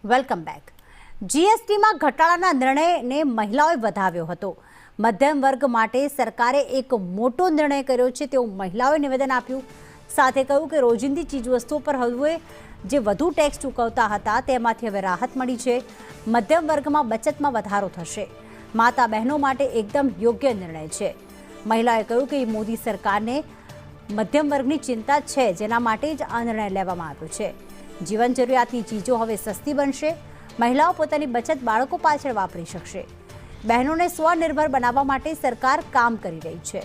Welcome back. જીએસટીમાં ઘટાડાના નિર્ણયને મહિલાઓએ વધાવ્યો હતો। મધ્યમ વર્ગ માટે સરકારે એક મોટો નિર્ણય કર્યો છે તેવું મહિલાઓએ નિવેદન આપ્યું। સાથે કહ્યું કે રોજિંદી ચીજવસ્તુઓ પર હવે જે વધુ ટેક્સ ચૂકવતા હતા તેમાંથી હવે રાહત મળી છે। મધ્યમ વર્ગમાં બચતમાં વધારો થશે। માતા બહેનો માટે એકદમ યોગ્ય નિર્ણય છે। મહિલાએ કહ્યું કે મોદી સરકારને મધ્યમ વર્ગની ચિંતા છે, જેના માટે જ આ નિર્ણય લેવામાં આવ્યો છે। જીવન જરૂરિયાતની ચીજો હવે સસ્તી બનશે। મહિલાઓ પોતાની બચત બાળકો પાછળ વાપરી શકશે। બહેનોને સ્વનિર્ભર બનાવવા માટે સરકાર કામ કરી રહી છે।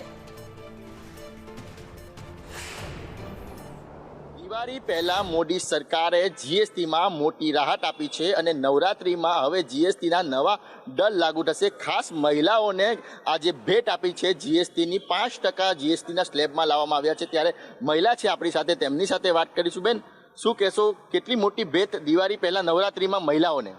દિવાળી પહેલા મોદી સરકારે જીએસટીમાં મોટી રાહત આપી છે અને નવરાત્રિમાં હવે જીએસટીના નવા દર લાગુ થશે। ખાસ મહિલાઓને આજે ભેટ આપી છે। જીએસટીની 5% જીએસટીના સ્લેબમાં લાવવામાં આવ્યા છે। ત્યારે મહિલા છે આપણી સાથે, તેમની સાથે વાત કરીશું। બેન, શું કહેશો, કેટલી મોટી ભેટ દિવાળી પહેલા નવરાત્રિમાં મહિલાઓને?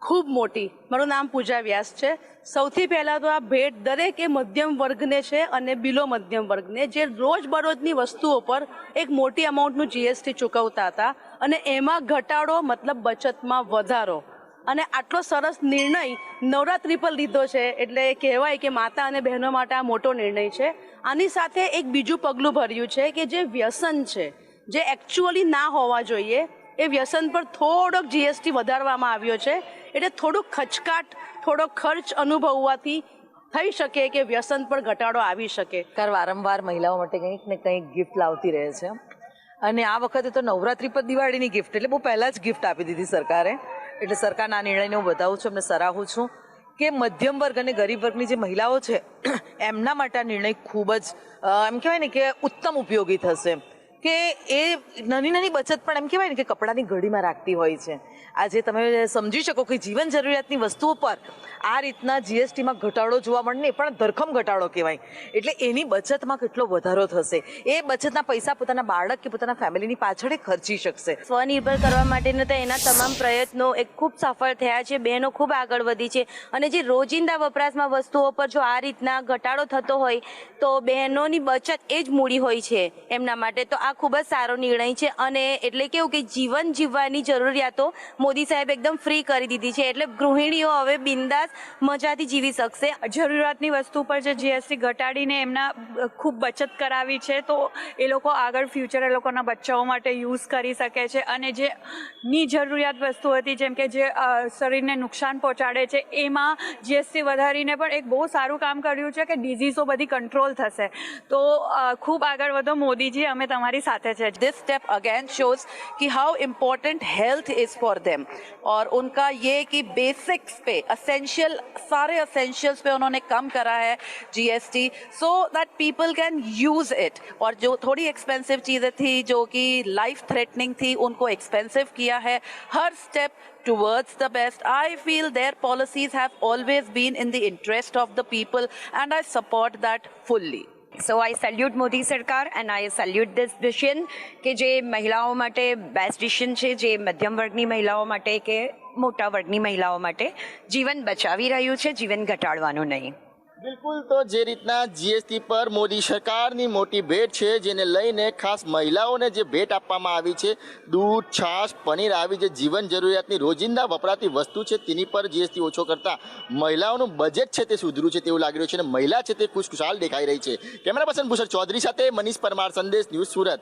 ખૂબ મોટી। મારું નામ પૂજા વ્યાસ છે। સૌથી પહેલાં તો આ ભેટ દરેકે મધ્યમ વર્ગને છે અને બિલો મધ્યમ વર્ગને, જે રોજબરોજની વસ્તુઓ પર એક મોટી અમાઉન્ટનું જીએસટી ચૂકવતા હતા અને એમાં ઘટાડો મતલબ બચતમાં વધારો, અને આટલો સરસ નિર્ણય નવરાત્રિ પર લીધો છે એટલે કહેવાય કે માતા અને બહેનો માટે આ મોટો નિર્ણય છે। આની સાથે એક બીજું પગલું ભર્યું છે કે જે વ્યસન છે, જે એકચ્યુઅલી ના હોવા જોઈએ, એ વ્યસન પર થોડોક જીએસટી વધારવામાં આવ્યો છે। એટલે થોડુંક ખચકાટ, થોડો ખર્ચ અનુભવવાથી થઈ શકે કે વ્યસન પર ઘટાડો આવી શકે। સરકાર વારંવાર મહિલાઓ માટે કંઈક ને કંઈક ગિફ્ટ લાવતી રહે છે અને આ વખતે તો નવરાત્રી પર દિવાળીની ગિફ્ટ એટલે બહુ પહેલાં જ ગિફ્ટ આપી દીધી સરકારે। એટલે સરકારના આ નિર્ણયને હું બતાવું છું, એમને સરાહું છું કે મધ્યમ વર્ગ અને ગરીબ વર્ગની જે મહિલાઓ છે એમના માટે આ નિર્ણય ખૂબ જ એમ કહેવાય ને કે ઉત્તમ ઉપયોગી થશે। કે એ નાની નાની બચત પણ એમ કહેવાય ને કે કપડાની ઘડીમાં રાખતી હોય છે। આજે તમે સમજી શકો કે જીવન જરૂરિયાતની વસ્તુઓ પર આ રીતના જીએસટીમાં ઘટાડો જોવા મળે ને, એ પણ ધરખમ ઘટાડો કહેવાય। એટલે એની બચતમાં કેટલો વધારો થશે, એ બચતના પૈસા પોતાના બાળક કે પોતાના ફેમિલીની પાછળ ખર્ચી શકશે। સ્વનિર્ભર કરવા માટેના તો એના તમામ પ્રયત્નો એક ખૂબ સફળ થયા છે। બહેનો ખૂબ આગળ વધી છે અને જે રોજિંદા વપરાશમાં વસ્તુઓ પર જો આ રીતના ઘટાડો થતો હોય તો બહેનોની બચત એ જ મૂડી હોય છે એમના માટે। તો આ ખૂબ જ સારો નિર્ણય છે અને એટલે કેવું કે જીવન જીવવાની જરૂરિયાતો મોદી સાહેબ એકદમ ફ્રી કરી દીધી છે। એટલે ગૃહિણીઓ હવે બિંદાસ મજાથી જીવી શકશે। જરૂરિયાતની વસ્તુ પર જે જીએસટી ઘટાડીને એમના ખૂબ બચત કરાવી છે, તો એ લોકો આગળ ફ્યુચર એ લોકોના બચ્ચાઓ માટે યુઝ કરી શકે છે। અને જે ની જરૂરિયાત વસ્તુ હતી, જેમ કે જે શરીરને નુકસાન પહોંચાડે છે, એમાં જીએસટી વધારીને પણ એક બહુ સારું કામ કર્યું છે કે ડિઝીઝો બધી કંટ્રોલ થશે। તો ખૂબ આગળ વધો મોદીજી, અમે તમારી સાથે છે। दिस स्टेप अगेन शोज कि how important health is for them और उनका ये कि बेसिक्स पे असेंशियल, सारे असेंशियल्स पे उन्होंने कम करा है GST, so that people can use it. और जो थोड़ी एक्सपेंसिव चीज़ें थी, जो कि लाइफ थ्रेटनिंग थी, उनको एक्सपेंसिव किया है। हर step towards the best. I feel their policies have always been in the interest of the people and I support that fully. So I salute Modi સરકાર and I salute this decision કે જે મહિલાઓ માટે best decision છે, જે મધ્યમ વર્ગની મહિલાઓ માટે કે મોટા વર્ગની મહિલાઓ માટે જીવન બચાવી રહ્યું છે, જીવન ઘટાડવાનું નહીં। બિલકુલ, તો જે રીતના જીએસટી પર મોદી સરકારની મોટી ભેટ છે, જેને લઈને ખાસ મહિલાઓને જે ભેટ આપવામાં આવી છે, દૂધ, છાશ, પનીર આવી જે જીવન જરૂરિયાતની રોજિંદા વપરાતી વસ્તુ છે તેની પર જીએસટી ઓછો કરતા મહિલાઓનું બજેટ છે તે સુધર્યું છે તેવું લાગી રહ્યું છે અને મહિલા છે તે ખુશખુશાલ દેખાઈ રહી છે। કેમેરા પર્સન ભૂષણ ચૌધરી સાથે મનીષ પરમાર, સંદેશ ન્યૂઝ, સુરત।